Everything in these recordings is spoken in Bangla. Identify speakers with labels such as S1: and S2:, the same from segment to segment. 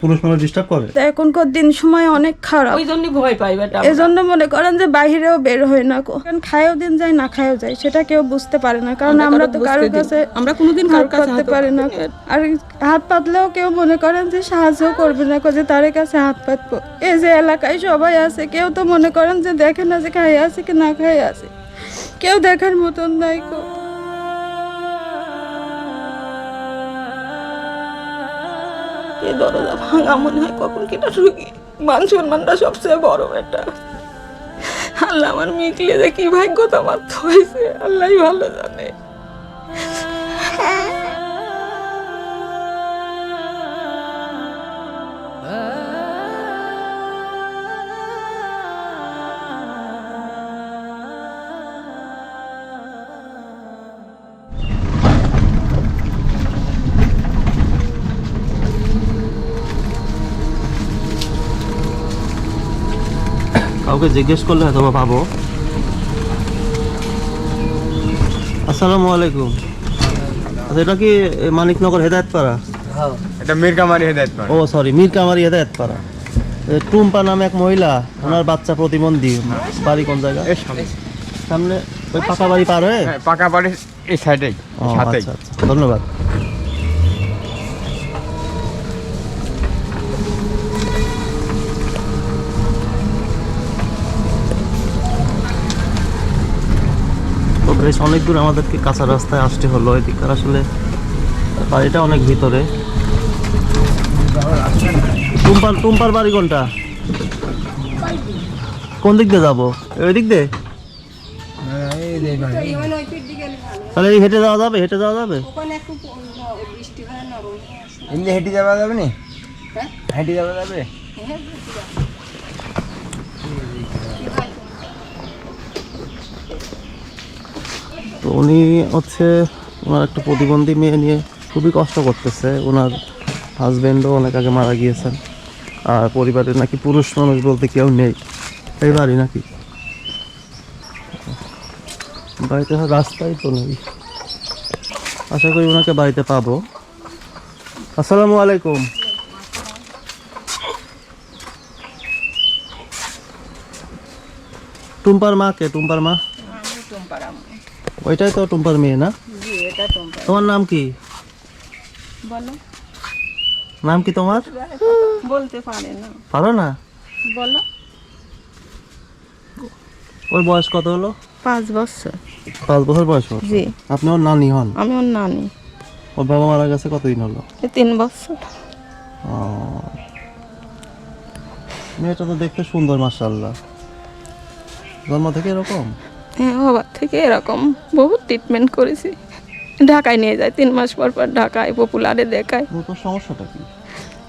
S1: পুরুষ মানুষ ডিস্টার্ব করে?
S2: এখনকার দিন সময় অনেক খারাপ,
S3: ওই জন্য ভয় পাই বেটা।
S2: এই জন্য মনে করেন যে বাইরেও বের হয় না, কারণ খায়ও দিন যায় না খায়ও যায়, সেটা কেউ বুঝতে পারে না, কারণ আমরা তো কারোর কাছে
S3: আমরা কোনোদিন
S2: হাত পাততে পারি না। আর হাত পাতলেও কেউ মনে করেন যে সাহায্য করবে না, যে তার কাছে হাত পাতবো। এই যে এলাকায় সবাই আছে, কেউ তো মনে করেন যে দেখে না যে খাই আছে কি না খাই আছে, কেউ দেখার মতন নাই কো।
S3: এই দরজা ভাঙা মনে হয় কখন কেটা ঢুকি। মান সম্মানটা সবচেয়ে বড় বেটা। আল্লাহ আমার মিকলে যে কি ভাগ্য তোমার হয়েছে আল্লাহ ভালো জানে।
S1: কাউকে জিজ্ঞেস করলে হয়তো পাবো। আসসালামু আলাইকুম। আচ্ছা, এটা কি মানিকনগর হেদায়েতপাড়া?
S4: এটা মিরকামারি হেদায়েতপাড়া।
S1: ও সরি, মিরকামারি হেদায়েতপাড়া। টুম্পা নামে এক মহিলা, ওনার বাচ্চা প্রতিবন্ধী, বাড়ি কোন জায়গা?
S4: এর সামনে
S1: সামনে ওই পাকা বাড়ি পার হয়ে?
S4: হ্যাঁ, পাকা বাড়ির এই সাইডেই
S1: ও,
S4: সাথেই।
S1: আচ্ছা আচ্ছা, ধন্যবাদ। তো বেশ অনেক দূর আমাদেরকে কাঁচা রাস্তায় আসতে হলো। এদিককার আসলে বাড়িটা অনেক ভিতরে। টুম্পার বাড়ি কোনটা? কোন দিক দিয়ে যাবো? ওই দিক দিয়ে? তাহলে এই হেঁটে যাওয়া যাবে? হেঁটে যাওয়া যাবে?
S4: এমনি হেঁটে যাওয়া যাবে না? হেঁটে যাওয়া যাবে?
S1: তো উনি হচ্ছে ওনার একটা প্রতিবন্ধী মেয়ে নিয়ে খুবই কষ্ট করতেছে। ওনার হাজব্যান্ডও অনেক আগে মারা গিয়েছেন, আর পরিবারের নাকি পুরুষ মানুষ বলতে কেউ নেই। এই বাড়ি নাকি বাড়িতে রাস্তাই তো নেই। আশা করি ওনাকে বাড়িতে পাবো। আসসালামু আলাইকুম। টুম্পার মা কে? টুম্পার মা ওইটাই তো টুম্পার মেয়ে না? তোমার নাম কি?
S2: বলো।
S1: নাম কি তোমার?
S2: বলতে পারে না।
S1: পারো না?
S2: বলো।
S1: ওর বয়স কত হলো?
S2: 5 বছর।
S1: 5 বছর বয়স হলো?
S2: জি।
S1: আপনি ওর নানি হন?
S2: আমি ওর নানি।
S1: ওর বাবা মারা গেছে কতদিন হলো?
S2: 3 বছর।
S1: ও, মেয়েটা তো দেখতে সুন্দর, মাশাআল্লাহ। জন্ম থেকে এরকম?
S2: হ্যাঁ, বাবার থেকে এরকম বহুত ট্রিটমেন্ট করেছি। ঢাকায় নিয়ে যায় 3 মাস পর পর, ঢাকায় পপুলারে দেখায়।
S1: তোর সমস্যাটা কি?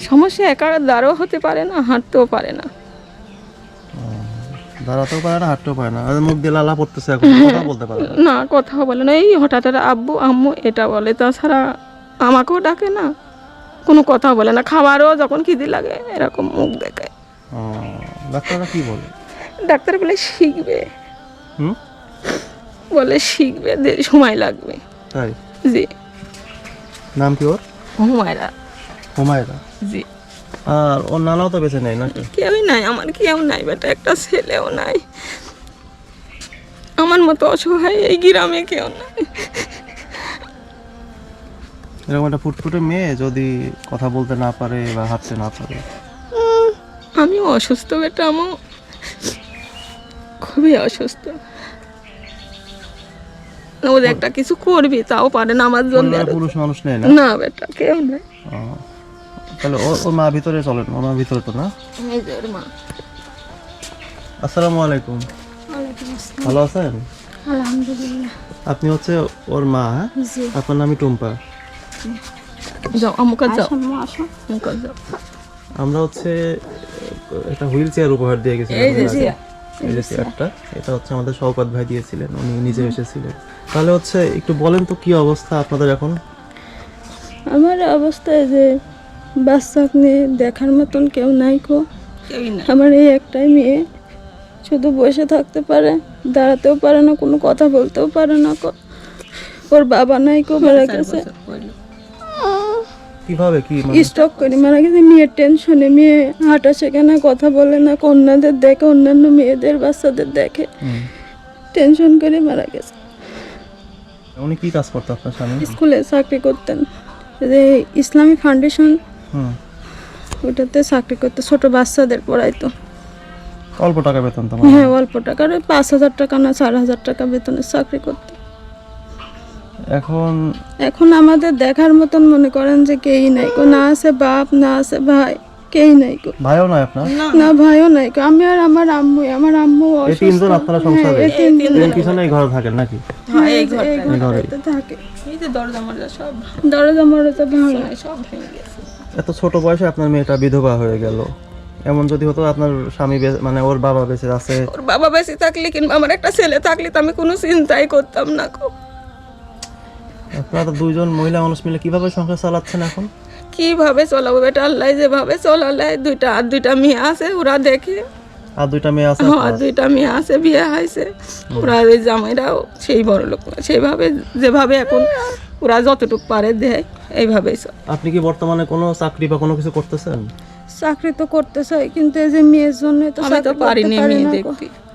S2: সমস্যা একা দাঁড়ও হতে পারে না, হাঁটতেও পারে না।
S1: দাঁড়াতেও পারে না, হাঁটতেও পারে না। আর মুখ দিয়ে লালা পড়তেছে, এখন কথা বলতে পারে না।
S2: না, কথাও বলে না। এই হঠাৎ আব্বু আম্মু এটা বলে, তাছাড়া আমাকেও ডাকে না, কোনো কথা বলে না। খাবারও যখন খিদে লাগে এরকম মুখ দেখায়।
S1: ও, ডাক্তাররা কি বলে?
S2: ডাক্তার বলে শিখবে,
S1: হুম,
S2: বলে শিখবে, সময় লাগবে।
S1: তাই?
S2: জি।
S1: নাম কি ওর?
S2: হুমায়রা।
S1: হুমায়রা।
S2: জি।
S1: আর ওর নানাও তো বেঁচে নেই নাকি?
S2: কেউই নাই, আমার কেউ নাই বেটা, একটা ছেলেও নাই। আমার মতো অসহায় এই গ্রামে কেউ নাই।
S1: এরকম একটা ফুটফুটে মেয়ে যদি কথা বলতে না পারে বা হাঁটতে না পারে।
S2: আমিও অসুস্থ বেটা, আমি খুবই অসুস্থ। ও যে একটা কিছু করবি তাও পারে না আমার জন্য।
S1: পরিবারে পুরুষ মানুষ নেই না?
S2: না বেটা, কেউ নাই।
S1: ও, তাহলে ওর মা ভিতরে চলেন? ওর মা ভিতরে তো না?
S2: এই যে ওর মা।
S1: আসসালামু আলাইকুম। ভালো আছেন?
S2: আলহামদুলিল্লাহ।
S1: আপনি হচ্ছে ওর মা? হ্যাঁ,
S2: জি।
S1: আপনার নামই টুম্পা?
S2: যাও আমুকা যাও, আমুকা যাও।
S1: আমরা হচ্ছে একটা হুইল চেয়ার উপহার দিয়ে গেছিলাম।
S2: এই যে
S1: এই যে চেয়ারটা, এটা হচ্ছে আমাদের শওকত ভাই দিয়েছিলেন, উনি নিজে এসেছিলেন। তাহলে হচ্ছে একটু বলেন তো কি অবস্থা আপনাদের এখন?
S2: আমার অবস্থায় যে বাচ্চাকে নিয়ে দেখার মতন কেউ নাই কো। আমার এই একটাই মেয়ে, শুধু বসে থাকতে পারে, দাঁড়াতেও পারে না, কোনো কথা বলতেও পারে না কো। ওর বাবা নাই কো, মারা গেছে।
S1: কিভাবে কি
S2: স্ট্রোক করে মারা গেছে। মেয়ের টেনশনে, মেয়ে হাঁটা শেখে না, কথা বলে না, কন্যাদের দেখে, অন্যান্য মেয়েদের বাচ্চাদের দেখে, টেনশন করে মারা গেছে।
S1: উনি কি কাজ করতো আপনার স্বামী?
S2: স্কুলে চাকরি করতেন, যে ইসলামী ফাউন্ডেশন
S1: হুম।
S2: ওটাতে চাকরি করতে, ছোট বাচ্চাদের পড়াইতো।
S1: অল্প টাকা বেতন তো?
S2: হ্যাঁ, অল্প টাকার, 5,000 টাকা না 4,000 টাকা বেতনের চাকরি করতে। এখন আমাদের দেখার মতন মনে করেন যে কেই নাই কো, না আছে বাপ, না আছে ভাই, কেই নাই কো।
S1: ভাইও নাই আপনার?
S2: না, ভাইও নাই কো। আমি আর আমার আম্মু
S1: এই তিনজন আপনারা সংসারে?
S2: এই তিনজন
S1: এর পিছনে এই ঘরে থাকেন নাকি?
S3: হ্যাঁ, এই
S2: এই
S3: ঘরটা
S2: ঘরটাতে থাকে।
S3: এই যে দরজা মরজা সব
S2: দরজা মরজা ভাঙা।
S3: সব ভেঙে গেছে।
S1: এত ছোট বয়সে আপনার মেয়েটা বিধবা হয়ে গেল। এমন যদি হতো আপনার স্বামী মানে ওর বাবা বেঁচে আছে,
S3: ওর বাবা বেঁচে থাকলে কিংবা আমার একটা ছেলে থাকলে তো আমি কোনো চিন্তাই করতাম না গো।
S1: আপনারা তো দুইজন মহিলা মানুষ মিলে কিভাবে সংসার চালাচ্ছেন এখন?
S3: কিভাবে চলাবো বেটা, আল্লাহ যেভাবে চলালে। দুইটা মেয়ে আছে, ওরা দেখে।
S1: আর দুইটা মেয়ে আছে?
S3: হ্যাঁ, দুইটা মেয়ে আছে, বিয়ে হয়েছে। ওরা ওই জামাইরাও সেই বড় লোক না, সেইভাবে যেভাবে এখন ওরা যতটুকু পারে দেয়, এইভাবেই চলে।
S1: আপনি কি বর্তমানে কোনো চাকরি বা কোনো কিছু করতেছেন?
S2: চাকরি তো করতে চাই, কিন্তু এই যে মেয়ের জন্য তো
S3: আমি তো
S2: চাকরি করতে
S3: পারিনি
S2: পারি
S3: মেয়ে
S2: না গো।
S3: দেখতে।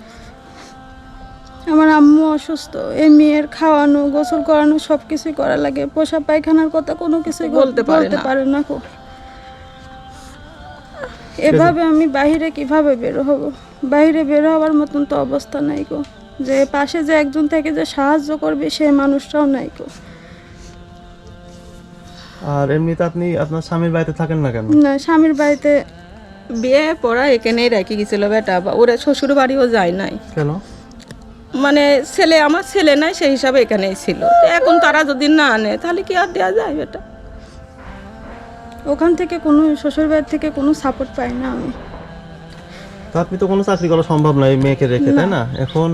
S2: আমার আম্মু অসুস্থ, এই মেয়ের খাওয়ানো, গোসল করানো সবকিছুই করা লাগে। পোশাক পায়খানার কথা কোনো কিছুই
S3: বলতে পারে না।
S2: না গো। এভাবে আমি বাইরে কিভাবে বের হব? বাইরে বের হওয়ার মতন তো অবস্থা নাই গো, যে পাশে যে একজন থেকে যে সাহায্য করবে সেই মানুষটাও নাই গো।
S1: আর এমনিতে আপনি আপনার স্বামীর বাড়িতে থাকেন না কেন?
S2: না, স্বামীর বাড়িতে
S3: বিয়ে পড়া এখানেই রেখে গেছিল বেটা, ওরা শ্বশুর বাড়িও যায় নাই।
S1: কেন?
S3: মানে আমার ছেলে নাই, সেই হিসাবে এখানেই ছিল। তো এখন তারা যদি না আনে তাহলে কি আর দেওয়া যায় বেটা?
S2: ওখান থেকে কোনো শ্বশুর বাড়ি থেকে কোনো সাপোর্ট পাই না আমি।
S1: তো আপনি তো কোনো চাকরি করা সম্ভব না এই মেয়েকে রেখে, তাই না? এখন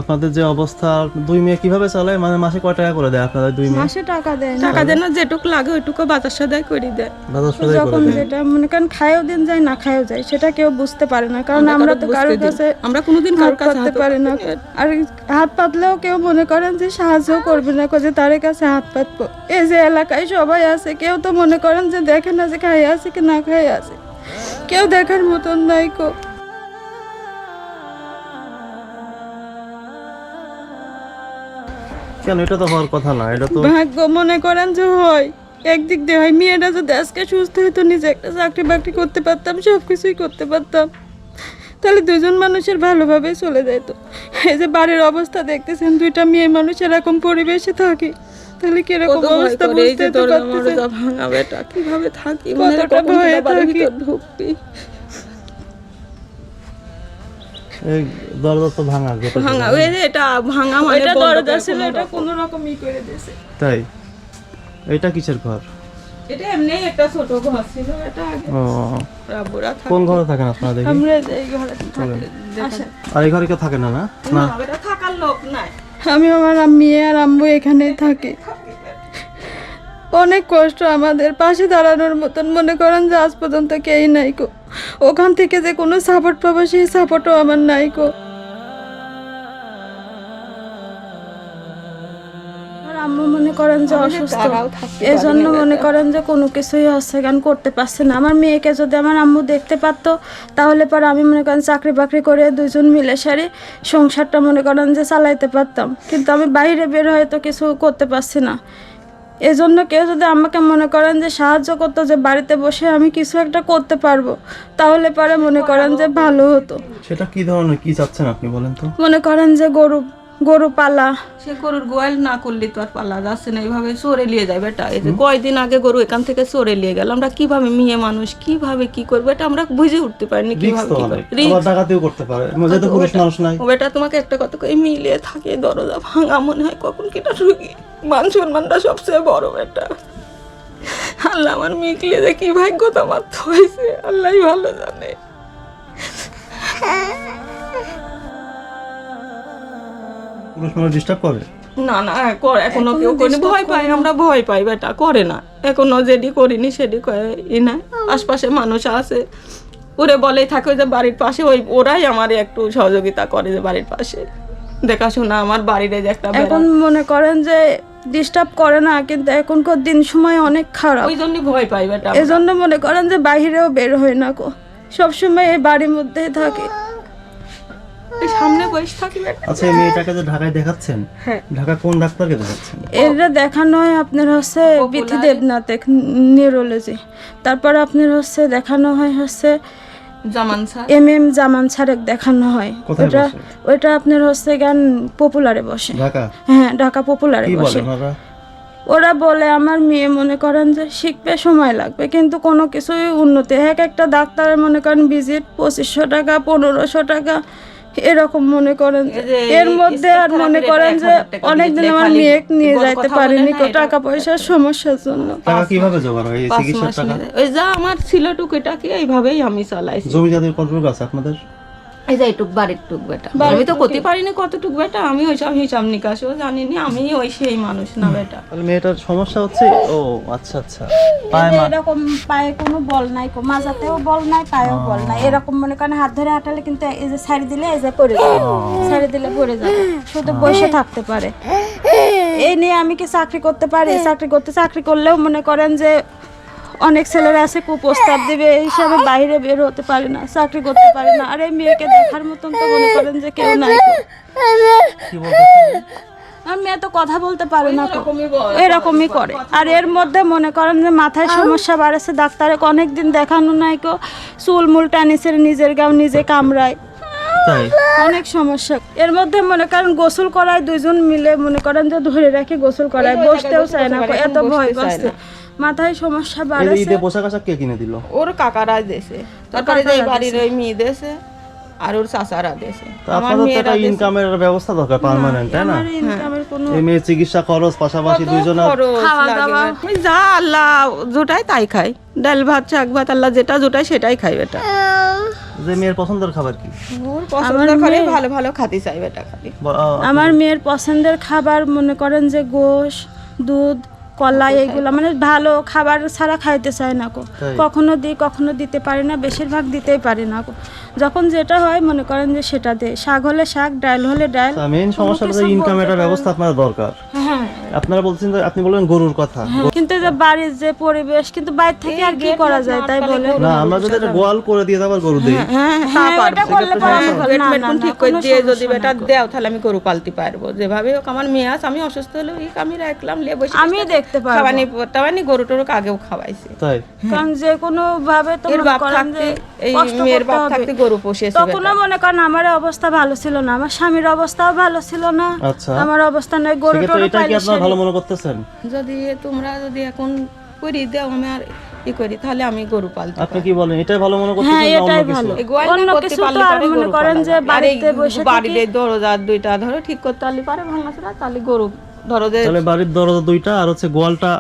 S1: আপনাদের যে অবস্থা, দুই মেয়ে কিভাবে চালায়? মানে মাসে কয় টাকা করে দেয় আপনাদের দুই মেয়ে?
S2: মাসে টাকা দেয় না,
S3: টাকা দেয় না, যেটুকু লাগে ওইটুকু বাজার সদাই করে দেয়।
S1: বাজার সদাই করে
S2: যখন
S1: দেয়?
S2: যেটা মনে করেন খায়ও দিন যায়, না খায়ও যায়, সেটা কেউ বুঝতে পারে না, কারণ আমরা তো কারোর কাছে
S3: আমরা কোনোদিন কারোর কাছে
S2: করতে পারি না। আর হাত পাতলেও কেউ মনে করেন যে সাহায্য করবে না, যে তার কাছে হাত পাতবো। এই যে এলাকায় সবাই আছে, কেউ তো মনে করেন যে দেখে না যে খাই আছে কি না খাই আছে, কেউ দেখার মতন নাই কো।
S1: কেন? এটা তো হওয়ার কথা না, এটা তো
S2: ভাগ্য মনে করেন যে হয়, একদিক দিয়ে হয়। মেয়েটা যদি আজকে সুস্থ হইতো, নিজে একটা চাকরি বাকরি করতে পারতাম, সব কিছুই করতে পারতাম, তাহলে দুজন মানুষের ভালোভাবে চলে যেত। এই যে বাড়ির অবস্থা দেখতেছেন, দুইটা মেয়ে মানুষ এরকম পরিবেশে থাকে, তাহলে কিরকম অবস্থা বুঝতে তো পারতেছেন।
S3: ভাঙা বেটা, কিভাবে থাকি,
S2: কতটা ভয়ে থাকি।
S3: ঢুকবি
S1: এই দরজা তো ভাঙা, গেটে
S3: ভাঙা, ওই যে এটা ভাঙা, মানে
S2: এটা
S3: বন্ধ
S2: দরজা
S3: করে
S2: ছিল,
S3: কোনো
S2: এটা
S3: রকম।
S2: কোনো রকম ই করে দিয়েছে।
S1: তাই? এটা কিসের ঘর?
S3: এটা এমনি একটা ছোট ঘর ছিল, এটা আগে
S1: ও,
S3: রাবুরা থাকতো।
S1: কোন ঘরে থাকেন আপনারা দেখি?
S2: আমরা যে এই ঘরে থাকি। আসেন।
S1: আর এই ঘরে কেউ থাকে না? না
S3: না,
S1: না,
S3: এটা থাকার লোক নাই।
S2: আমি আমার মেয়ে আর আম্মু এখানেই থাকি। অনেক কষ্ট আমাদের, পাশে দাঁড়ানোর মতন মনে করেন যে আজ পর্যন্ত কেই নাই কো। ওখান থেকে যে কোনো সাপোর্ট পাবো সেই সাপোর্টও আমার নাই কো। আর আম্মু মনে করেন যে অসুস্থ,
S3: তারাও থাকতে
S2: এই জন্য মনে করেন যে কোনো কিছুই হচ্ছে গান করতে পারছে না। আমার মেয়েকে যদি আমার আম্মু দেখতে পারতো, তাহলে পরে আমি মনে করেন চাকরি বাকরি করে দুজন মিলে সারি সংসারটা মনে করেন যে চালাইতে পারতাম, কিন্তু আমি বাইরে বের হয়ে তো কিছু করতে পারছি না। এজন্য কেউ যদি আমাকে মনে করেন যে সাহায্য করতো, যে বাড়িতে বসে আমি কিছু একটা করতে পারবো, তাহলে পরে মনে করেন যে ভালো হতো।
S1: সেটা কি ধরনের, কি চাচ্ছেন আপনি বলেন তো?
S2: মনে করেন যে গরু পালা,
S3: সে গরুর গোয়াল না করলে তো আর পালা যাচ্ছে না, এইভাবে চড়ে নিয়ে যায় বেটা। এই যে কয়দিন আগে গরু এখান থেকে চড়ে নিয়ে গেল, আমরা কিভাবে মেয়ে মানুষ কিভাবে কি করবো এটা আমরা বুঝে উঠতে পারিনি,
S1: রিস্ক
S3: কিভাবে
S1: তো
S3: কি
S1: অনেক,
S3: করবো।
S1: আবার ডাকাতিও করতে পারে, যেহেতু পুরুষ মানুষ নাই।
S3: ও বেটা, তোমাকে একটা কথা কই, মিলিয়ে থাকে, দরজা ভাঙা মনে হয় কখন কেটা ঢুকি। মান সম্মানটা সবচেয়ে বড় বেটা। আল্লাহ আমার মিকলে যে কি ভাগ্য তোমার হয়েছে, আল্লাহ ভালো জানে।
S1: পুরুষ মানুষ ডিস্টার্ব করে?
S3: না না, এখনো কেউ করিনি, ভয় পাই, আমরা ভয় পাই বেটা, করে না এখনো, যেটি করিনি সেটি ই না। আশপাশে মানুষ আছে, ওরে বলেই থাকে যে বাড়ির পাশে, ওরাই আমার একটু সহযোগিতা করে, যে বাড়ির পাশে দেখাশোনা, আমার বাড়ির যে একটা
S2: এখন মনে করেন যে ডিস্টার্ব করে না, কিন্তু এখনকার দিন সময় অনেক খারাপ।
S3: ওই জন্য ভয় পাই বেটা।
S2: এজন্য মনে করেন যে বাইরেও বের হয় না গো, সবসময় এই বাড়ির মধ্যেই থাকে।
S3: এই সামনে বসে থাকি বেটা।
S1: আচ্ছা, এই মেয়েটাকে যে ঢাকায় দেখাচ্ছেন,
S3: হ্যাঁ।
S1: ঢাকা কোন ডাক্তারকে দেখাচ্ছেন?
S2: এটা দেখানো হয় আপনার হচ্ছে বিথি দেবনাথ নিউরোলজি, তারপর আপনার হচ্ছে দেখানো হয় হচ্ছে
S3: জামান স্যার।
S2: MM জামান স্যারেক দেখানো হয়।
S1: কোথায়
S2: ওটা
S1: বসে?
S2: ওইটা আপনার হচ্ছে গান পপুলারে বসে।
S1: ঢাকা?
S2: হ্যাঁ, ঢাকা পপুলারে
S1: কি
S2: বসে।
S1: বলেন ওরা?
S2: ওরা বলে আমার মেয়ে মনে করেন যে শিখবে, সময় লাগবে, কিন্তু কোনো কিছুই উন্নতি। এক একটা ডাক্তারের মনে করেন ভিজিট 2500 টাকা, 1500 টাকা এরকম মনে করেন। এর মধ্যে আর মনে করেন যে অনেকদিন আমার মেয়ে নিয়ে যাইতে পারিনি টাকা পয়সার সমস্যার জন্য।
S1: টাকা কিভাবে জোগাড় হয় এই চিকিৎসার টাকা?
S3: ওই যা আমার ছিল টুকিটাকি এইভাবেই আমি চালাইছি।
S1: জমি জাতির কন্ট্রোল আছে আপনাদের?
S3: এই যে এইটুক বাড়ির টুক বেটা, আমি তো করতে পারিনি কতটুক বেটা, আমি ওইসব হিসাব নিকাশও জানিনি, আমি ওই সেই মানুষ না বেটা।
S1: তাহলে মেয়েটার সমস্যা হচ্ছে, ও আচ্ছা আচ্ছা, পায়ে
S2: এরকম পায়ে কোনো বল নাই, মাজাতেও বল নাই, পায়েও বল নাই, এরকম মনে করেন হাত ধরে হাঁটালে কিন্তু এই যে ছাড়ি দিলে এই যে পড়ে যাবে, ছাড়ি দিলে পড়ে যাবে, শুধু বসে থাকতে পারে। এই নিয়ে আমি কি চাকরি করতে পারি? চাকরি করলেও মনে করেন যে অনেক ছেলেরা আছে কুপ্রস্তাব দিবে, এই হিসাবে বাইরে বের হতে পারে না, চাকরি করতে পারে না। আর এই মেয়েকে দেখার মতন তো মনে করেন যে কেউ নাই।
S1: কি বলতেছেন?
S2: আর মেয়ে তো কথা বলতে পারে না, এরকমই করে। আর এর মধ্যে মনে করেন যে মাথায় সমস্যা বাড়েছে, ডাক্তারে অনেকদিন দেখানো নাই কো, চুল মুল টানিছে, নিজের গাও নিজে কামড়ায়,
S1: তাই
S2: অনেক সমস্যা। এর মধ্যে মনে করেন গোসল করায় দুইজন মিলে মনে করেন যে ধরে রাখি গোসল করায়, বসতেও চায় না, এত ভয় পাচ্ছে, মাথায় সমস্যা
S1: এই
S2: বাড়েছে।
S1: ঈদে পোশাক আশাক কে কিনে দিল?
S3: ওর কাকারা দেশে, তারপরে যে বাড়ির ওই মেয়ে দেশে, আর ওর চাচারা দেশে।
S1: তো আপনাদের তো একটা ইনকামের ব্যবস্থা দরকার পার্মানেন্ট, তাই না?
S2: আমার ইনকামের কোনো
S1: এই মেয়ের চিকিৎসা খরচ পাশাপাশি দুইজনের
S2: খাওয়া দাওয়া
S3: ওই যা আল্লাহ জোটায় তাই খাই, ডাল ভাত শাক ভাত আল্লাহ যেটা জোটায় সেটাই খাই বেটা।
S1: যে মেয়ের পছন্দের খাবার কি?
S3: ওর পছন্দ করে ভালো ভালো খাতে চাই বেটা খালি।
S2: আমার মেয়ের পছন্দের খাবার মনে করেন যে গোশ, দুধ, কলা, এইগুলো মানে ভালো খাবার ছাড়া খাইতে চায় না গো।
S1: তাই?
S2: কখনো দিই, কখনো দিতে পারি না, বেশিরভাগ দিতেই পারি না গো। যখন যেটা হয় মনে করেন যে সেটা দেয়, শাক হলে শাক, ডাল হলে ডাল।
S1: মেইন সমস্যাটা যে ইনকামের একটা ব্যবস্থা আপনার দরকার।
S2: হ্যাঁ,
S1: আপনারা বলছেন যে আপনি বললেন গরুর কথা,
S2: কিন্তু যে বাড়ির যে পরিবেশ, কিন্তু বাইরে থেকে আর কি করা যায় তাই বলে।
S1: না আমরা যদি একটা গোয়াল করে দিয়ে আবার গরু দিই,
S2: হ্যাঁ, ওটা করলে পরে আমি বলি, না, না,
S3: ঠিক
S2: না,
S3: করে
S2: কোনো
S3: দিয়ে যদি
S2: সমস্যা
S3: বেটা
S2: নাই।
S3: দেও তাহলে আমি গরু পালতে পারবো। যেভাবে হোক আমার মেয়ে আছে, আমি অসুস্থ হলে আমি রাখলাম, লে বসে
S2: আমি দেখতে পারবো।
S3: খাওয়ানি গরু টরুক আগেও খাওয়াইছে।
S1: তাই
S2: কারণ যে কোনো ভাবে তো
S3: এর
S2: মনে
S3: বাপ
S2: করেন
S3: থাকতে,
S2: যে
S3: এই
S2: কষ্ট
S3: মেয়ের
S2: করতে
S3: বাপ
S2: হবে।
S3: থাকতে গরু পোষেছে
S2: তখনও মনে করেন আমার অবস্থা ভালো ছিল না, আমার স্বামীর অবস্থাও ভালো ছিল না,
S1: আচ্ছা।
S2: আমার অবস্থা নাই, গরু
S1: সেক্ষেত্রে
S2: টরু
S1: এটা কি
S2: পাইলে
S1: আপনারা ভালো মনে করতেছেন?
S3: যদি তোমরা যদি এখন করি দেও আমি আর করি তাহলে আমি গরু পালতে
S1: আপনি কি বলেন, এটাই ভালো মনে করতেছেন
S2: হ্যাঁ,
S1: না অন্য
S2: এটাই
S1: কিছু?
S2: ভালো।
S3: এই গোয়ালটা
S2: অন্য
S3: করতে
S2: কিছু
S3: পারলে
S2: তো আর
S3: পরে
S2: মনে
S3: গরু
S2: করেন
S3: পালা
S2: যে
S3: যায়। আর এই
S2: বাড়িতে বসে
S3: বাড়িতে দরজা দুইটা ধরো ঠিক করতে পারলে পারে ভাঙাচোরা, তাহলে গরু ধরো যে
S1: তাহলে বাড়ির দরজা দুইটা আর হচ্ছে গোয়ালটা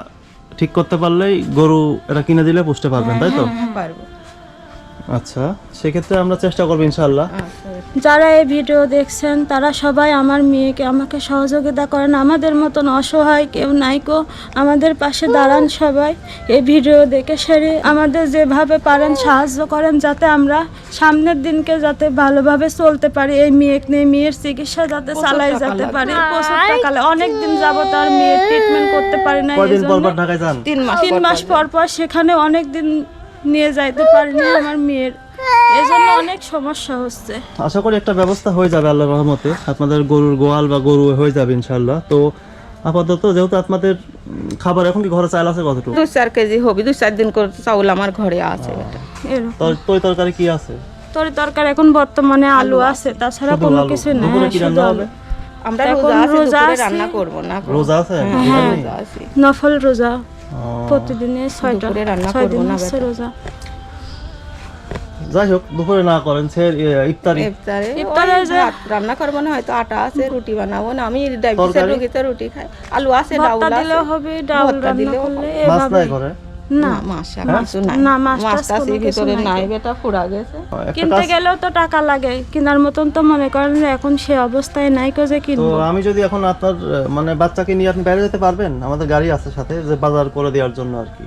S1: ঠিক করতে পারলেই গরু এটা কিনে দিলে পুষতে পারবেন, তাই তো?
S3: পারবো।
S1: আচ্ছা, সেক্ষেত্রে আমরা চেষ্টা করবো ইনশাআল্লাহ।
S2: যারা এই ভিডিও দেখছেন তারা সবাই আমার মেয়েকে আমাকে সহযোগিতা করেন, আমাদের মতন অসহায় কেউ নাই কো, আমাদের পাশে দাঁড়ান সবাই। এই ভিডিও দেখে সেরে আমাদের যেভাবে পারেন সাহায্য করেন, যাতে আমরা সামনের দিনকে যাতে ভালোভাবে চলতে পারি, এই মেয়েকে নিয়ে মেয়ের চিকিৎসা যাতে চালাই যেতে পারি। প্রচুর টাকা লাগে, অনেকদিন যাবত আর মেয়ের ট্রিটমেন্ট করতে পারি না,
S1: কয়দিন পর
S2: এইজন্য
S1: পর ঢাকায় যান?
S2: 3 মাস পর পর সেখানে অনেক দিন নিয়ে যাইতে পারিনি আমার মেয়ের, এজন্য অনেক সমস্যা হচ্ছে।
S1: আশা করি একটা ব্যবস্থা হয়ে যাবে আল্লাহর রহমতে, আপনাদের গরুর গোয়াল বা গরু হয়ে যাবে ইনশাআল্লাহ। তো আপাতত যেহেতু আপনাদের খাবার এখন কি ঘরে চাল আছে কতটুকু?
S3: 2-4 কেজি হবে, 2-4 দিন করে চাউল আমার ঘরে আছে বেটা।
S2: এরকম
S1: তরি তরকারি কি আছে?
S2: তরকারি এখন বর্তমানে আলু আছে, তাছাড়া
S1: শুধু
S2: কোনো
S1: আলু?
S2: কিছু নেই।
S1: দুপুরে কি রান্না হবে?
S3: আমরা
S2: এখন
S3: রোজা আছে,
S2: রোজা
S3: দুপুরে
S2: আছি।
S3: রান্না করব না।
S1: রোজা আছে?
S3: রোজা আছে,
S2: নফল রোজা,
S1: ও,
S2: প্রতিদিনে 6টা
S3: দুপুরে রান্না
S2: 6 দিন
S3: করবো না
S2: হচ্ছে
S3: বেটা।
S2: রোজা।
S1: যাই হোক দুপুরে না করেন, সে ইফতারি
S3: ইফতারে
S2: ইফতারে
S3: ওই
S2: যে-
S3: ভাত রান্না করবো না, হয়তো আটা আছে, রুটি বানাবো না। আমি ডায়াবেটিসের
S1: তরকারি?
S3: রোগীতে রুটি খাই, আলু আছে,
S2: ভর্তা
S3: ডাউল
S2: দিলেও
S3: আছে,
S2: হবে, ডাউল
S3: ভর্তা
S2: রান্না
S3: দিলেও
S2: করলে
S1: মাছ
S2: এভাবে
S1: নাই করে?
S2: না,
S3: মাছ আর কিছু নাই,
S2: না, মাছ
S3: মাছ
S2: টাছ
S3: টাছ
S2: কোনো কিছু
S3: ভিতরে
S2: নাই।
S3: নাই বেটা, ফুরা গেছে।
S1: একটা
S2: কিনতে
S1: কাজ,
S2: গেলেও তো টাকা লাগে, কেনার মতন তো মনে করেন যে এখন সে অবস্থায় নাই কো যে
S1: তো
S2: কিনবো।
S1: আমি যদি এখন আপনার মানে বাচ্চাকে নিয়ে আপনি বাইরে যেতে পারবেন? আমাদের গাড়ি আছে সাথে, যে বাজার করে দেওয়ার জন্য আর কি,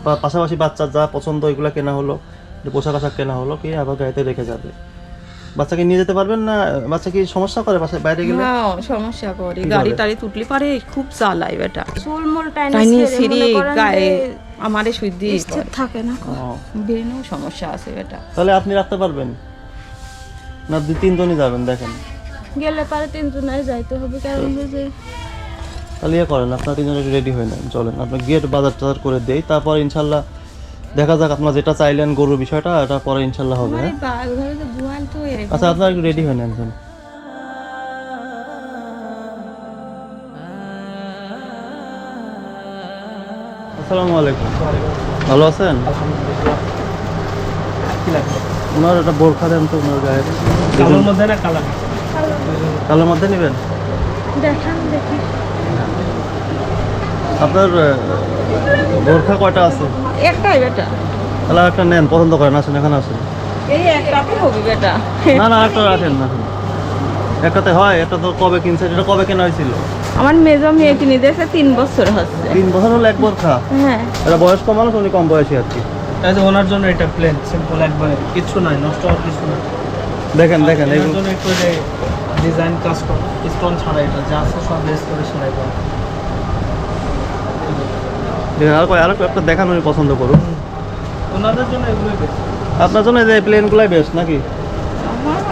S1: বা পাশাপাশি বাচ্চার যা পছন্দ ওইগুলো কেনা হলো, যে পোশাক আশাক কেনা হলো, কি আবার গাড়িতে রেখে যাবে। বাচ্চাকে নিয়ে যেতে পারবেন না? বাচ্চা কি সমস্যা করে বাসায় বাইরে গেলে?
S3: না সমস্যা করে, গাড়ি টাড়ি তুটলি পারে, খুব চালায় বেটা,
S2: চুলমুল
S3: টাইনি সিঁড়ি গায়ে আমারে শুদ্ধি
S2: স্থির থাকে না।
S3: ব্রেনেও সমস্যা আছে বেটা।
S1: তাহলে আপনি রাখতে পারবেন না? 2-3 জনই যাবেন, দেখেন
S2: গেলে পারে 3 জনের যাইতে হবে, কারণ যে
S1: তাহলে ইয়ে করেন, আপনারা 3জন একটু রেডি হয়ে নেন, চলেন আপনার গিয়ে একটু বাজার টাজার করে দেই, তারপর ইনশাল্লাহ দেখা যাক আপনার যেটা চাইলেন গরুর বিষয়টা, এটা পরে ইনশাল্লাহ হবে। হ্যাঁ
S3: ওইভাবে তো গুয়াল তো
S1: আচ্ছা, আপনারা একটু রেডি হয়ে নেন। আসসালামু আলাইকুম, ভালো আছেন? ওনার একটা বোরখা দেন তো ওনার গায়ে।
S5: কালোর মধ্যে না কালার?
S1: কালোর মধ্যে নেবেন?
S2: দেখান দেখি।
S1: আপনার বোরখা কয়টা আছে?
S3: একটাই বেটা।
S1: তাহলে একটা নেন, পছন্দ করেন, আসেন এখানে আসেন।
S3: এই একটাতে হবে বেটা।
S1: না না, একটা রাখেন না, একটাতে হয়। একটা তো কবে কিনছেন? এটা কবে কেনা হয়েছিল?
S3: আমার মেজো মেয়ে কিনে দিয়েছে 3 বছর হচ্ছে।
S1: 3 বছর হলো এক বোরখা?
S3: হ্যাঁ।
S1: এটা বয়স্ক মানুষ, উনি কম বয়সী আর কি।
S5: এই যে ওনার জন্য এটা প্লেন সিম্পল একবারে, কিছু নাই, নষ্ট হওয়ার কিছু না।
S1: দেখেন দেখেন
S5: এর
S1: এগুলো
S5: জন্য একটু যে ডিজাইন কাজ করা, স্টোন ছাড়া, এটা যা আছে সব বেস করে সেলাই করা।
S1: দেখেন, আর একটা দেখান, উনি পছন্দ করুন।
S5: ওনাদের জন্য এগুলোই বেস্ট।
S1: আপনার জন্য এই প্লেনগুলাই বেস্ট নাকি?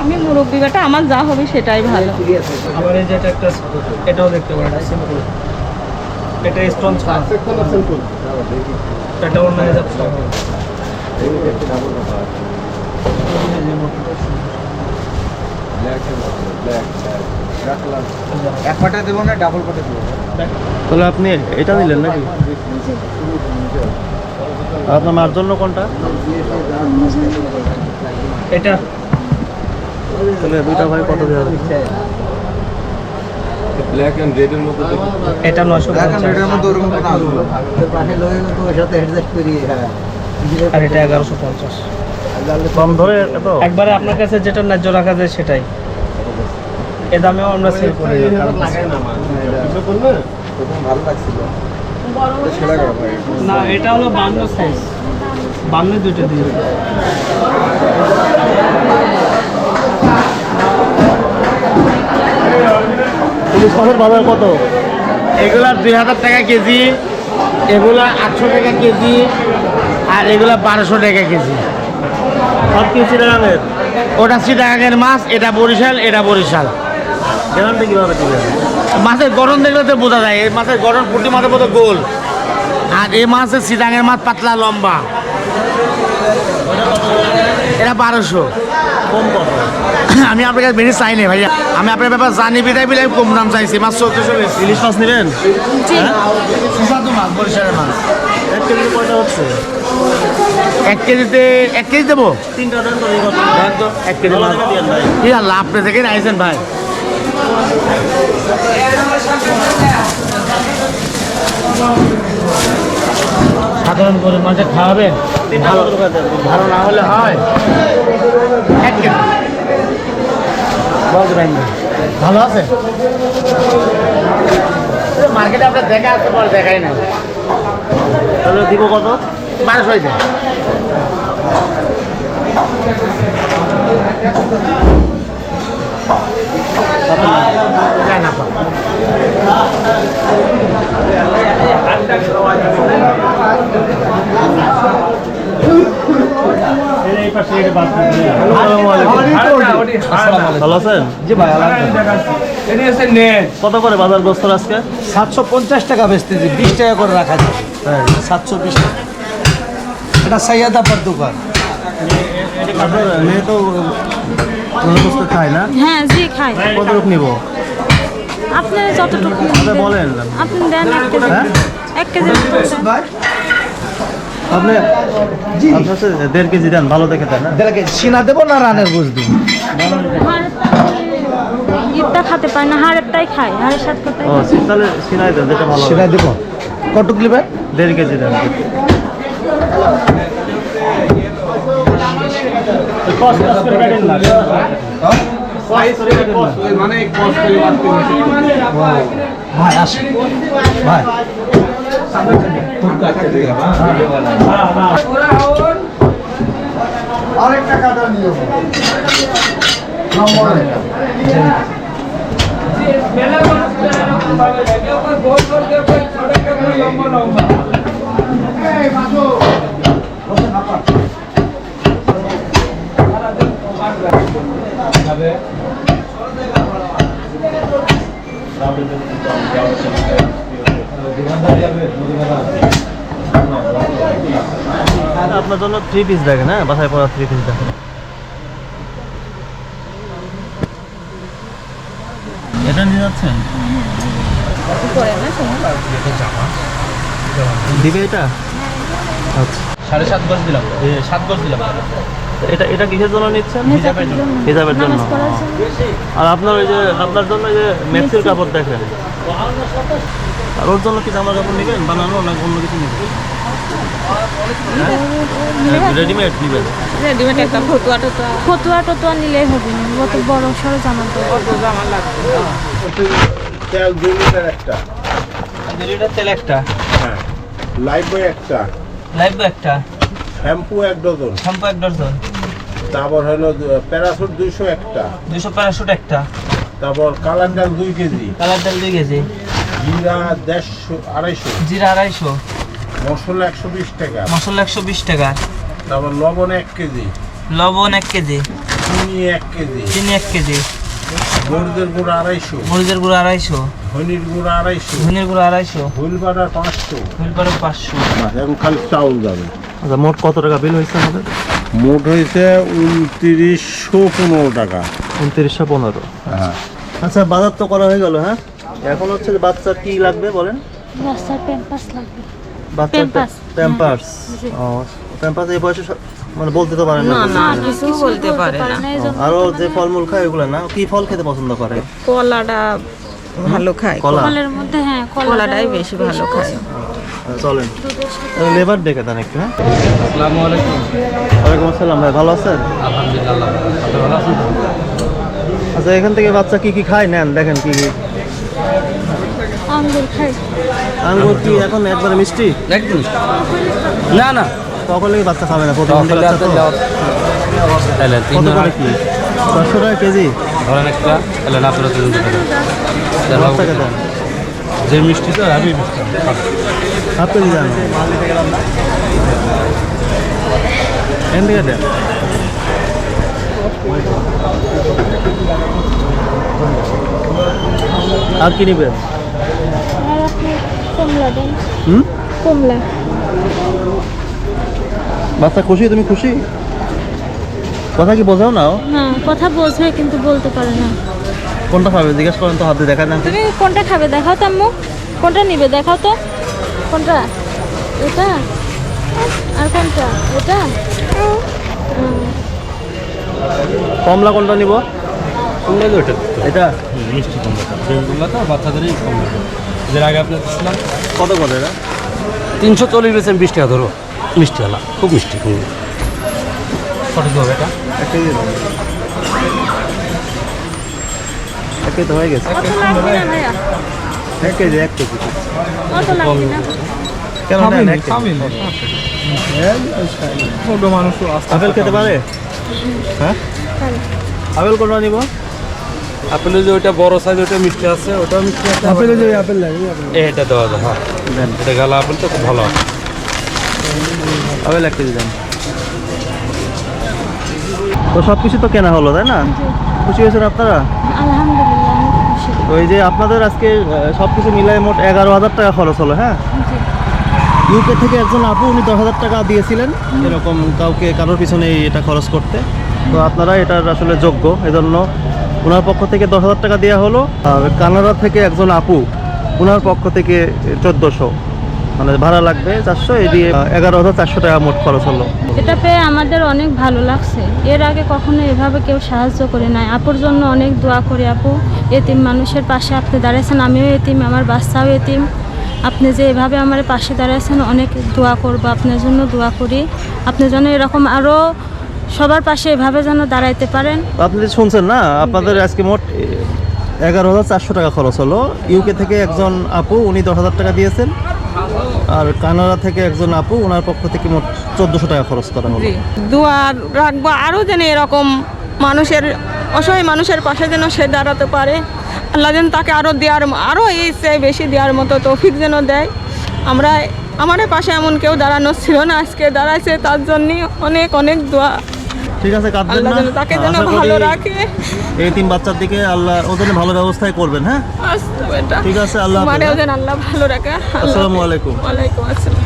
S3: আমি মুরব্বী বেটা, আমার যা হবে সেটাই ভালো।
S5: আবার এই যেটা একটা, এটাও দেখতে পারেন, সিম্পল, এটা স্টোন ছাড়া, এটা অন্য হিসাব সব হবে।
S4: এক পাটা দেবো না ডাবল পাটা দেবো?
S1: তাহলে আপনি এটা নিলেন নাকি? আর আপনার মার জন্য কোনটা?
S5: এটা
S1: তাহলে দুইটা ভাই কত দেওয়া হবে?
S6: ব্ল্যাক এন্ড রেড এর মধ্যে
S5: এটা 950,
S4: এটার মধ্যে ওরকম কোনো আসবে পাশে লয়ে তো ওর সাথে অ্যাডজাস্ট করি। হ্যাঁ,
S5: আর এটা 1150।
S1: কম ধরে এত?
S5: একবারে আপনার কাছে যেটা ন্যায্য রাখা যায় সেটাই, এ দামেও আমরা সেল করি।
S4: প্রথম ভালো লাগছিল, সেটা করা ভাই।
S5: না, এটা হলো 52 সাইজ, 52 দুইটা দিয়ে।
S1: ইলিশ মাছের বাজার কত?
S7: এগুলা 2000 টাকা কেজি, এগুলা 800 টাকা কেজি, আর এগুলা 1200 টাকা কেজি।
S1: সব কি চিটাগাঙের?
S7: ওটা চিটাগাঙের মাছ, এটা বরিশাল, এটা বরিশাল।
S1: গ্যারান্টি কীভাবে দিবেন?
S7: মাছের গঠন দেখলে তো বোঝা যায়, এই মাছের গঠন পুঁটি মাছের মতো গোল, আর এই মাছের চিটাগাঙের মাছ পাতলা লম্বা। এটা 1200।
S1: কম কত?
S7: আমি আপনার কাছে বেশি চাই না ভাইয়া, আমি আপনার ব্যাপার জানি বিদায় বিদায় কম দাম চাইছি। মাছ 1400 বেশি।
S1: ইলিশ মাছ নেবেন?
S7: সুস্বাদু মাছ, বরিশালের মাছ।
S1: 1 কেজি কয়টা হচ্ছে?
S7: 1 কেজিতে 1 কেজি দেবো?
S1: 3টা দেন তো, এই কত?
S7: দেন তো 1 কেজি মাছ।
S1: দিয়েন ভাই।
S7: কি আল্লাহ, আপনি থেকে আইছেন ভাই। সাধারণ করে মাঝে খাওয়াবেন,
S1: 3টা কত টাকা দেন?
S7: ভালো না হলে হয় 1 কেজি। ভালো আছে মার্কেটে আপনার দেখা আসতে পরে দেখাই না।
S1: তাহলে দিব কত?
S7: 1200 হয়েছে। না পা
S1: ভালো আছেন?
S5: জি ভাই,
S1: কত করে বাজার গোস্তর আজকে?
S5: 750 টাকা বেচতেছি, 20 টাকা করে রাখা যায়। 720 টাকা। এটা সৈয়দাপার দোকান।
S1: আপনার মেয়ে তো গোস্ত খায় না?
S2: হ্যাঁ জি খাই।
S1: কতটুকু নিব?
S2: আপনি যতটুকু
S1: আপনি বলেন।
S2: আপনি দেন 1 কেজি।
S1: হ্যাঁ?
S2: 1 কেজি
S1: আপনি আপনার 1.5 কেজি দেন, ভালো দেখে দেন।
S5: সিনা দেবো না রানের গোস দিব?
S2: ইটটা খেতে পারে না, হাড়েরটাই খায়, হাড়ের সাথে
S1: ও তাহলে সিনাই দেন, যেটা ভালো
S5: সেটা
S1: হবে।
S5: দেবো। কটুক নেবেন?
S1: 1.5 কেজি দেন।
S5: ভাই আসে ভাই,
S4: আরেকটা কাটা নিয়ে
S1: আপনার জন্য 3 পিস দেখেন, হ্যাঁ বাসায় পড়া 3 পিস দেখেন। এটা নিয়ে যাচ্ছেন? দিবে এটা? আচ্ছা
S5: 7.5 গজ দিলাম, 7 গজ দিলাম।
S1: এটা এটা কিসের জন্য নিচ্ছেন?
S5: হিজাবের জন্য।
S1: হিজাবের জন্য। আর আপনার ওই যে আপনার জন্য যে মেক্সির কাপড় দেখেন, আর ওর জন্য কি জামার কাপড় নেবেন বানানো না অন্য কিছু নেবেন? রেডিমেড নেবেন?
S3: রেডিমেড একটা
S2: ফতুয়া টতুয়া নিলেই হবে না, অত বড় সড়ো জামা তো
S6: তেল 2 লিটার একটা,
S5: 2 লিটার তেল একটা,
S6: হ্যাঁ, লাইফ বয় একটা,
S5: লাইফ একটা,
S6: শ্যাম্পু 1 ডজন,
S5: শ্যাম্পু 1 ডজন,
S6: তারপর হলো প্যারাসুট 200 একটা,
S5: 200 প্যারাশুট একটা,
S6: তারপর কালার ডাল 2 কেজি,
S5: কালার তেল 2 কেজি,
S6: জিরা 250,
S5: জিরা 250,
S6: মশলা 120 টাকা,
S5: মশলা 120 টাকা,
S6: তারপর লবণ 1 কেজি,
S5: লবণ 1 কেজি,
S6: চিনি 1 কেজি,
S5: চিনি 1 কেজি,
S6: মরিচের গুঁড়ো 250,
S5: মরিচের গুঁড়ো 250,
S6: ধনির গুঁড়ো 250,
S5: ধনিয়ার গুঁড়ো 250,
S6: হুইল বাটার 500,
S5: হুইল পাউডার 500।
S6: এখন খালি চাউল যাবে।
S1: আচ্ছা মোট কত টাকা বিল হয়েছে আমাদের?
S6: মোট হয়েছে 2915 টাকা।
S1: 2915।
S6: হ্যাঁ,
S1: আচ্ছা বাজার তো করা হয়ে গেল, হ্যাঁ এখন হচ্ছে যে বাচ্চার কি লাগবে বলেন?
S2: রাস্তার প্যাম্পাস লাগবে।
S1: বাচ্চার
S2: Pampers,
S1: প্যাম্পার্স।
S2: জি।
S1: ও প্যাম্পার্স এই বয়সে মানে বলতে তো পারেন না?
S3: না কিছু বলতে পারে না।
S1: আরো যে ফলমূল খায় ওগুলো না, কি ফল খেতে পছন্দ করে?
S3: কলাটা ভালো খায়,
S1: কলা?
S2: কলের মধ্যে হ্যাঁ
S3: কলাটাই বেশি ভালো খায়।
S1: চলেন লেবার ডেকে দেন একটু। হ্যাঁ
S5: আসসালামু আলাইকুম।
S1: ওয়ালাইকুম আসসালাম, ভাই ভালো আছেন?
S5: আলহামদুলিল্লাহ, আপনি ভালো আছেন?
S1: আচ্ছা এখান থেকে বাচ্চা কি কি খায় নেন দেখেন কি কি।
S2: আঙ্গুর খাই।
S1: আঙ্গুর কি এখন একবারে মিষ্টি?
S5: একদম না না,
S1: সকলেই বাচ্চা খাবে না, প্রতিবন্ধী বাচ্চা তো।
S5: তাহলে
S1: কত করে কি? 400 টাকা কেজি?
S5: ধরেন একটা, তাহলে না আপনারা 300 টাকা
S1: বাচ্চাকে দেন
S5: যে মিষ্টি তো আমি
S1: হাফ কেজি দেন, এখান থেকে দেন। আর কি নেবেন?
S2: আর আপনি কমলা দেন।
S1: হুম
S2: কমলা।
S1: বাচ্চা খুশি? তুমি খুশি? কথা কি বোঝাও না?
S2: হ্যাঁ কথা বোঝে কিন্তু বলতে পারে না।
S1: কোনটা খাবে জিজ্ঞেস করেন তো, হাত দিয়ে দেখা দেন।
S2: তুমি কোনটা খাবে দেখাও তো আম্মু, কোনটা নিবে দেখাও তো। কোনটা? এটা আর কোনটা? এটা
S1: কমলা কোনটা নিব?
S5: কমলা তো এটা
S1: এটা
S5: মিষ্টি কমলা তো বাচ্চাদেরই কমলা, এর আগে আপনার দিচ্ছিলাম
S1: কত করে এটা?
S5: 340 বেছেন 20 টাকা ধরো, মিষ্টি আলা খুব মিষ্টি সঠিক হবে এটা।
S1: এক কেজি দাও। এক কেজি তো হয়ে গেছে।
S2: অত লাগবে না ভাইয়া,
S1: 1 কেজি 1 কেজি
S2: অত লাগবে না।
S1: কেন নেন? 1 কেজি আপেল খেতে পারে? হ্যাঁ আপেল কোনটা নিব?
S5: আপেলের যে ওইটা বড় সাইজ ওইটা মিষ্টি আছে, ওটাও মিষ্টি আছে। আপেলের যে আপেল লাগে এটা দেওয়া যায়, হ্যাঁ
S1: দেন
S5: এটা গালা আপেল তো খুব ভালো আছে।
S1: আপেল 1 কেজি দেন। তো সব কিছু তো কেনা হলো তাই না? খুশি হয়েছেন আপনারা?
S2: আলহামদুলিল্লাহ আমি খুশি।
S1: তো এই যে আপনাদের আজকে সব কিছু মিলাই মোট 11,000 টাকা খরচ হলো। হ্যাঁ ইউকে থেকে একজন আপু উনি 10,000 টাকা দিয়েছিলেন এরকম কাউকে কারোর পিছনে এটা খরচ করতে। তো আপনারা এটার আসলে যোগ্য, এজন্য ওনার পক্ষ থেকে 10,000 টাকা দেওয়া হলো। আর কানাডা থেকে একজন আপু ওনার পক্ষ থেকে 1400, মানে ভাড়া লাগবে 400, এই দিয়ে 11,400 টাকা মোট খরচ হলো।
S2: এটা পেয়ে আমাদের অনেক ভালো লাগছে। এর আগে কখনো এভাবে কেউ সাহায্য করে নাই। আপুর জন্য অনেক দোয়া করি। আপু এতিম মানুষের পাশে আপনি দাঁড়িয়েছেন, আমিও এতিম, আমার বাচ্চাও এতিম। আপনি যে এভাবে আমার পাশে দাঁড়িয়েছেন অনেক দোয়া করবো, আপনার জন্য দোয়া করি। আপনি যেন এরকম আরও সবার পাশে এভাবে যেন দাঁড়াইতে পারেন।
S1: আপনি যে শুনছেন না, আপনাদের আজকে মোট 11,400 টাকা খরচ হলো। ইউকে থেকে একজন আপু উনি 10,000 টাকা দিয়েছেন, আর কানাডা থেকে একজন আপু ওনার পক্ষ থেকে মোট 1400 টাকা খরচ করা হলো।
S3: দোয়া রাখবো আরও যেন এরকম মানুষের অসহায় মানুষের পাশে যেন সে দাঁড়াতে পারে। আল্লাহ যেন তাকে আরও এই চেয়ে বেশি দেওয়ার মতো তৌফিক যেন দেয়। আমাদের পাশে এমন কেউ দাঁড়ানো ছিল না, আজকে দাঁড়াইছে, তার জন্যই অনেক অনেক দোয়া।
S1: ঠিক আছে, কাঁদবেন
S3: আল্লাহ
S1: না।
S3: যেন তাকে যেন
S1: আশা করি
S3: ভালো রাখে।
S1: এই 3 বাচ্চার দিকে আল্লাহ ওদের ভালো ব্যবস্থাই করবেন। হ্যাঁ
S3: আসতে বেটা,
S1: ঠিক আছে, আল্লাহ হাফেজ,
S3: মানে
S1: হ্যাঁ?
S3: যেন আল্লাহ ভালো রাখে।
S1: আসসালামু আলাইকুম।
S3: ওয়ালাইকুম আসসালাম।